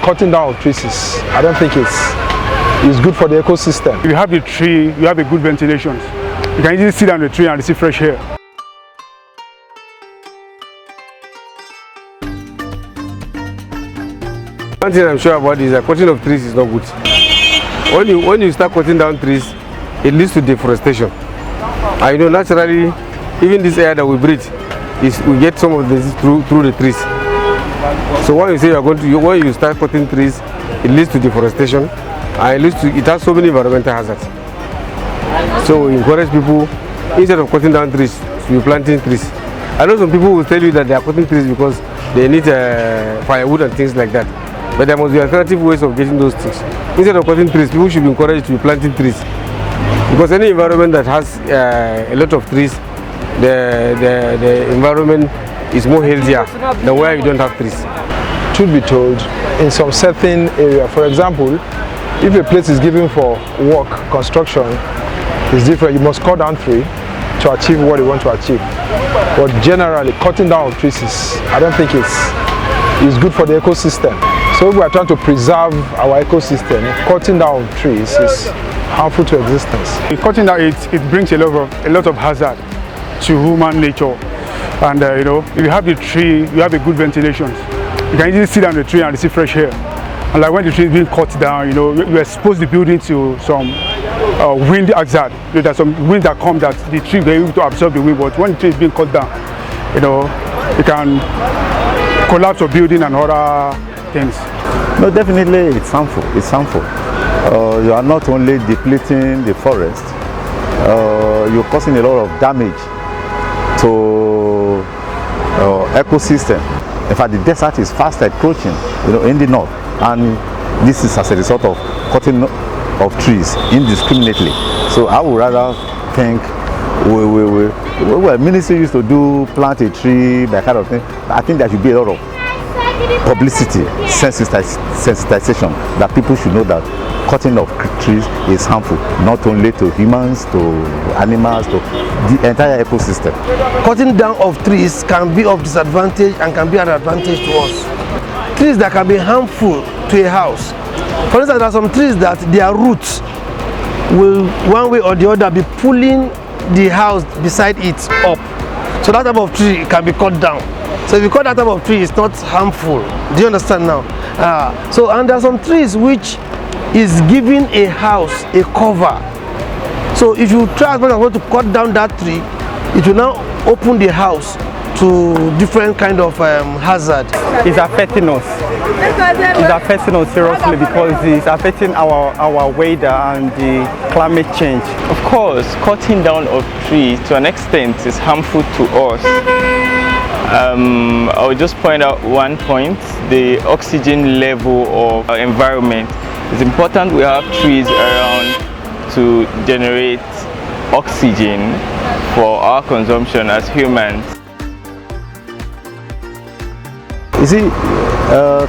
cutting down of trees I don't think it's good for the ecosystem. If you have the tree, you have a good ventilation. You can easily sit down the tree and receive fresh air. One thing I'm sure about is that cutting of trees is not good. When you start cutting down trees, it leads to deforestation. I know naturally, even this air that we breathe, we get some of this through the trees. So when you say when you start cutting trees, it leads to deforestation, and it has so many environmental hazards. So we encourage people, instead of cutting down trees, to be planting trees. I know some people will tell you that they are cutting trees because they need firewood and things like that. But there must be alternative ways of getting those things. Instead of cutting trees, people should be encouraged to be planting trees. Because any environment that has a lot of trees, the environment is more healthier than where you don't have trees. Truth be told, in some certain area, for example, if a place is given for work, construction, it's different. You must cut down tree to achieve what you want to achieve. But generally, cutting down of trees I don't think it's good for the ecosystem. So if we are trying to preserve our ecosystem, cutting down of trees is harmful to existence. Cutting down it brings a lot of hazard to human nature. And if you have the tree, you have a good ventilation. You can easily sit down the tree and receive fresh air. And like when the tree is being cut down, you expose the building to some wind hazard. There's some wind that comes that the tree will be able to absorb the wind. But when the tree is being cut down, it can collapse the building and other things. No, definitely it's harmful. It's harmful. You are not only depleting the forest, you're causing a lot of damage to ecosystem. In fact, the desert is fast encroaching, in the north, and this is as a result of cutting of trees indiscriminately. So I would rather think ministry used to do plant a tree, that kind of thing. I think there should be a lot of publicity, sensitization, that people should know that cutting of trees is harmful, not only to humans, to animals, to the entire ecosystem. Cutting down of trees can be of disadvantage and can be an advantage to us. Trees that can be harmful to a house. For instance, there are some trees that their roots will one way or the other be pulling the house beside it up. So that type of tree can be cut down. So if you cut that type of tree, it's not harmful. Do you understand now? And there are some trees which is giving a house a cover. So if you try as much as possible to cut down that tree, it will now open the house to different kind of hazard. It's affecting us. It's affecting us seriously because it's affecting our weather and the climate change. Of course, cutting down of trees to an extent is harmful to us. I will just point out one point: the oxygen level of our environment. It's important we have trees around to generate oxygen for our consumption as humans. You see,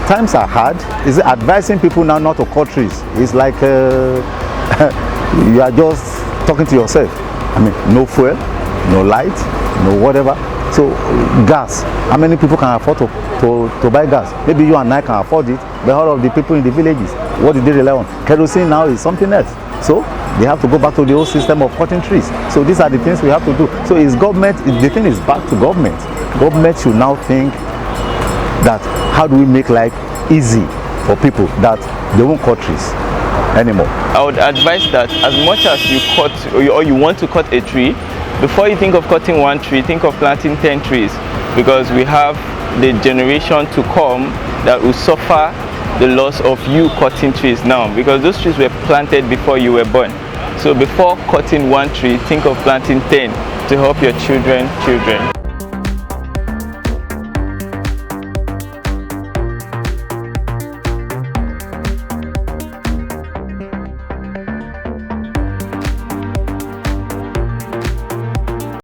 times are hard. Is advising people now not to cut trees? It's like you are just talking to yourself. I mean, no fuel, no light, no whatever. So gas, how many people can afford to buy gas? Maybe you and I can afford it, but all of the people in the villages, what do they rely on? Kerosene now is something else. So they have to go back to the old system of cutting trees. So these are the things we have to do. So is government, the thing is back to government. Government should now think that how do we make life easy for people that they won't cut trees anymore. I would advise that as much as you cut or you want to cut a tree, before you think of cutting one tree, think of planting 10 trees, because we have the generation to come that will suffer the loss of you cutting trees now, because those trees were planted before you were born. So before cutting one tree, think of planting 10 to help your children.